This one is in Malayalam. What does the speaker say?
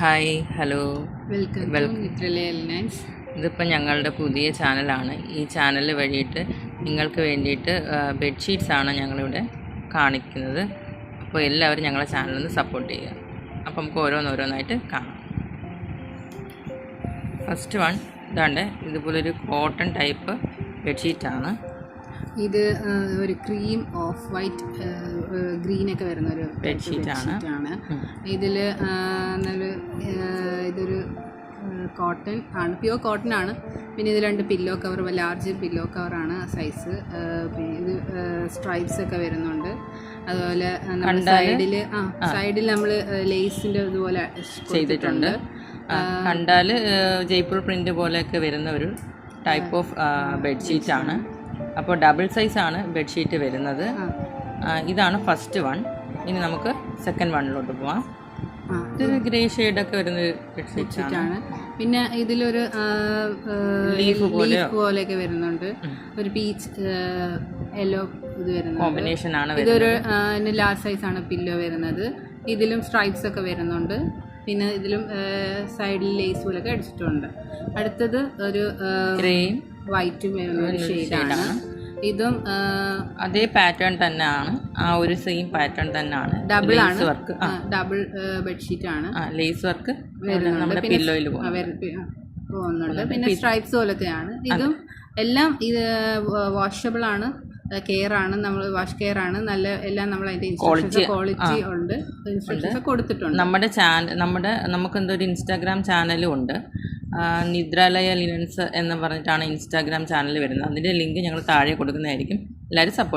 Hi hello welcome നിത്രലൈൻസ്. ഇതിപ്പോൾ ഞങ്ങളുടെ പുതിയ ചാനലാണ്. ഈ ചാനൽ വഴിയിട്ട് നിങ്ങൾക്ക് വേണ്ടിയിട്ട് ബെഡ്ഷീറ്റ്സാണ് ഞങ്ങളിവിടെ കാണിക്കുന്നത്. അപ്പോൾ എല്ലാവരും ഞങ്ങളുടെ ചാനലൊന്ന് സപ്പോർട്ട് ചെയ്യുക. അപ്പോൾ നമുക്ക് ഓരോന്നോരോന്നായിട്ട് കാണാം. ഫസ്റ്റ് വൺ ഇതാണ്ട് ഇതുപോലൊരു കോട്ടൺ ടൈപ്പ് ബെഡ്ഷീറ്റാണ്. ഇത് ഒരു ക്രീം ഓഫ് വൈറ്റ് ഗ്രീനൊക്കെ വരുന്ന ഒരു ബെഡ്ഷീറ്റാണ്. ഇതിൽ നല്ല ഇതൊരു കോട്ടൺ ആണ്, പ്യുവർ കോട്ടൺ ആണ്. പിന്നെ ഇത് രണ്ട് പില്ലോ കവർ, ലാർജ് പില്ലോ കവറാണ് സൈസ്. ഇത് സ്ട്രൈപ്സ് ഒക്കെ വരുന്നുണ്ട്. അതുപോലെ സൈഡിൽ നമ്മൾ ലേസിൻ്റെ ഇതുപോലെ ചെയ്തിട്ടുണ്ട്. കണ്ടാൽ ജയ്പൂർ പ്രിൻ്റ് പോലെയൊക്കെ വരുന്ന ഒരു ടൈപ്പ് ഓഫ് ബെഡ്ഷീറ്റാണ്. അപ്പോൾ ഡബിൾ സൈസാണ് ബെഡ്ഷീറ്റ് വരുന്നത്. ഇതാണ് ഫസ്റ്റ് വൺ. ഇനി നമുക്ക് സെക്കൻഡ് വണ്ണിലോട്ട് പോവാം. ഇത് ഗ്രേ ഷെയ്ഡൊക്കെ വരുന്ന ബെഡ്ഷീറ്റാണ്. പിന്നെ ഇതിലൊരു ലീഫ് പോലെയൊക്കെ വരുന്നുണ്ട്. ഒരു പീച്ച് യെല്ലോ ഇത് വരുന്നത് കോമ്പിനേഷനാണ്. ഇതൊരു ലാർജ് സൈസാണ് പില്ലോ വരുന്നത്. ഇതിലും സ്ട്രൈപ്സ് ഒക്കെ വരുന്നുണ്ട്. പിന്നെ ഇതിലും സൈഡിൽ ലേസ് പോലൊക്കെ അടിച്ചിട്ടുണ്ട്. അടുത്തത് ഒരു ഗ്രേയും വൈറ്റും വരുന്ന ഒരു ഷെയ്ഡാണ്. ഇതും അതേ പാറ്റേൺ തന്നെയാണ്, ആ ഒരു സെയിം പാറ്റേൺ തന്നെയാണ്. ഡബിൾ ആണ്, ഡബിൾ ബെഡ്ഷീറ്റ് ആണ്. ലേസ് വർക്ക് നമ്മുടെ പില്ലോയിൽ പോകുന്നുണ്ട്. പിന്നെ സ്ട്രൈപ്സ് പോലത്തെയാണ്. ഇതും എല്ലാം ഇത് വാഷബിൾ ആണ്, കെയർ ആണ്, നമ്മൾ വാഷ് കെയർ ആണ്. നല്ല എല്ലാം നമ്മൾ അതിൻ്റെ ക്വാളിറ്റി ഉണ്ട്, ഇൻസ്ട്രക്ഷൻസ് കൊടുത്തിട്ടുണ്ട്. നമുക്കെന്തൊരു ഇൻസ്റ്റാഗ്രാം ചാനലും ഉണ്ട്. നിദ്രാലയ ലിനൻസ് എന്ന് പറഞ്ഞിട്ടാണ് ഇൻസ്റ്റാഗ്രാം ചാനൽ വരുന്നത്. അതിൻ്റെ ലിങ്ക് ഞങ്ങൾ താഴെ കൊടുക്കുന്നതായിരിക്കും. എല്ലാവരും സപ്പോർട്ട്